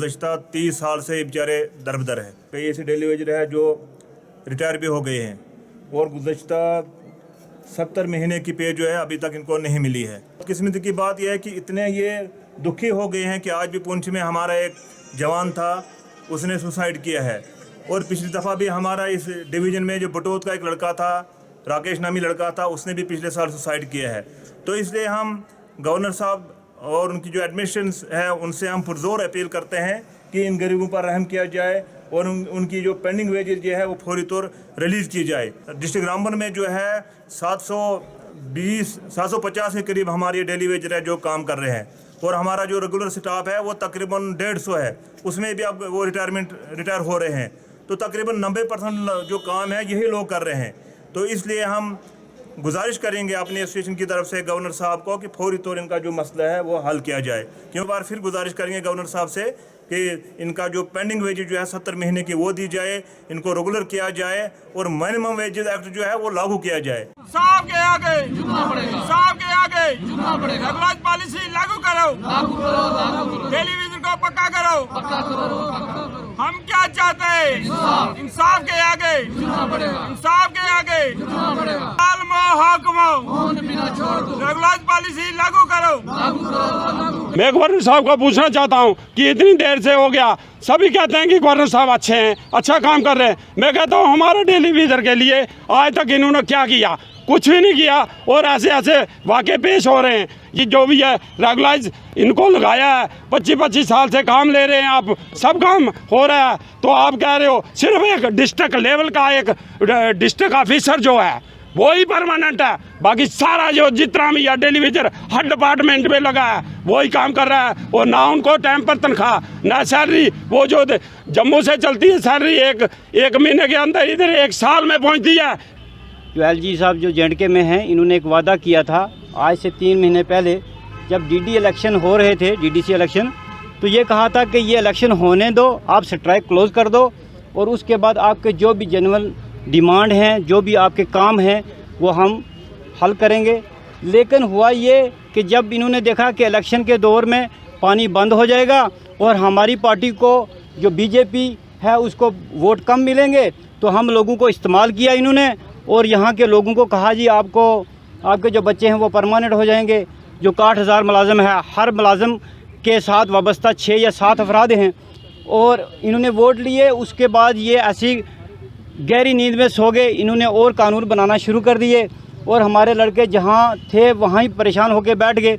गुज़श्ता 30 साल से बेचारे दरबदर हैं। कई ऐसे डेली वेजर है जो रिटायर भी हो गए हैं और गुज़श्ता 70 महीने की पे जो है अभी तक इनको नहीं मिली है। किस्मत की बात यह है कि इतने ये दुखी हो गए हैं कि आज भी पुंछ में हमारा एक जवान था, उसने सुसाइड किया है। और पिछली दफ़ा भी हमारा इस डिवीज़न में जो बटोत का एक लड़का था, राकेश नामी लड़का था, उसने भी पिछले साल सुसाइड किया है। तो इसलिए हम गवर्नर साहब और उनकी जो एडमिनिस्ट्रेशन है उनसे हम पुरजोर अपील करते हैं कि इन गरीबों पर रहम किया जाए और उनकी जो पेंडिंग वेजेस जो है वो फौरी तौर रिलीज़ की जाए। डिस्ट्रिक्ट रामबन में जो है 750 के करीब हमारे डेली वेजर है जो काम कर रहे हैं और हमारा जो रेगुलर स्टाफ है वो तकरीबन 150 है, उसमें भी अब वो रिटायर हो रहे हैं। तो तकरीबन 90% जो काम है यही लोग कर रहे हैं। तो इसलिए हम गुजारिश करेंगे अपनी एसोसिएशन की तरफ से गवर्नर साहब को कि फौरी तौर इनका जो मसला है वो हल किया जाए। क्यों बार फिर गुजारिश करेंगे गवर्नर साहब से कि इनका जो पेंडिंग वेजेस जो है 70 महीने की वो दी जाए, इनको रेगुलर किया जाए और मिनिमम वेजेस एक्ट जो है वो लागू किया जाए। साहब के आगे झुकना पड़ेगा, साहब के आगे झुकना पड़ेगा। रेगुलर पॉलिसी लागू करो, डेली वेजर को पक्का करो। हम क्या चाहते हैं? इंसाफ के आगे झुकना पड़ेगा, इंसाफ के आगे झुकना पड़ेगा। रेगुलर पॉलिसी लागू करो। मैं गवर्नर साहब को पूछना चाहता हूं कि इतनी देर से हो गया, सभी कहते हैं कि गवर्नर साहब अच्छे हैं, अच्छा काम कर रहे हैं। मैं कहता हूं हमारे डेली वेजर के लिए आज तक इन्होंने क्या किया? कुछ भी नहीं किया। और ऐसे ऐसे वाक़े पेश हो रहे हैं। ये जो भी है रेगुलाइज इनको लगाया है, 25-25 साल से काम ले रहे हैं, आप सब काम हो रहा है। तो आप कह रहे हो सिर्फ एक डिस्ट्रिक्ट लेवल का एक डिस्ट्रिक्ट ऑफिसर जो है वो ही परमानेंट है, बाकी सारा जो जितना भी है डेली वेजर हर डिपार्टमेंट में लगा है वही काम कर रहा है। और ना उनको टाइम पर तनख्वाह ना सैलरी, वो जो जम्मू से चलती है सैलरी एक महीने के अंदर इधर 1 साल में पहुंचती है। जो एलजी साहब जो जेएंडके में हैं, इन्होंने एक वादा किया था आज से 3 महीने पहले जब डीडी इलेक्शन हो रहे थे, डीडीसी इलेक्शन, तो ये कहा था कि ये इलेक्शन होने दो, आप स्ट्राइक क्लोज कर दो और उसके बाद आपके जो भी जेन्युइन डिमांड हैं, जो भी आपके काम हैं वो हम हल करेंगे। लेकिन हुआ ये कि जब इन्होंने देखा कि इलेक्शन के दौर में पानी बंद हो जाएगा और हमारी पार्टी को जो बीजेपी है उसको वोट कम मिलेंगे, तो हम लोगों को इस्तेमाल किया इन्होंने और यहाँ के लोगों को कहा जी आपके जो बच्चे हैं वो परमानेंट हो जाएंगे। जो 60,000 मुलाजिम है, हर मुलाजिम के साथ वाबस्ता 6 या 7 अफराद हैं और इन्होंने वोट लिए। उसके बाद ये ऐसी गहरी नींद में सो गए, इन्होंने और कानून बनाना शुरू कर दिए और हमारे लड़के जहाँ थे वहाँ ही परेशान होकर बैठ गए।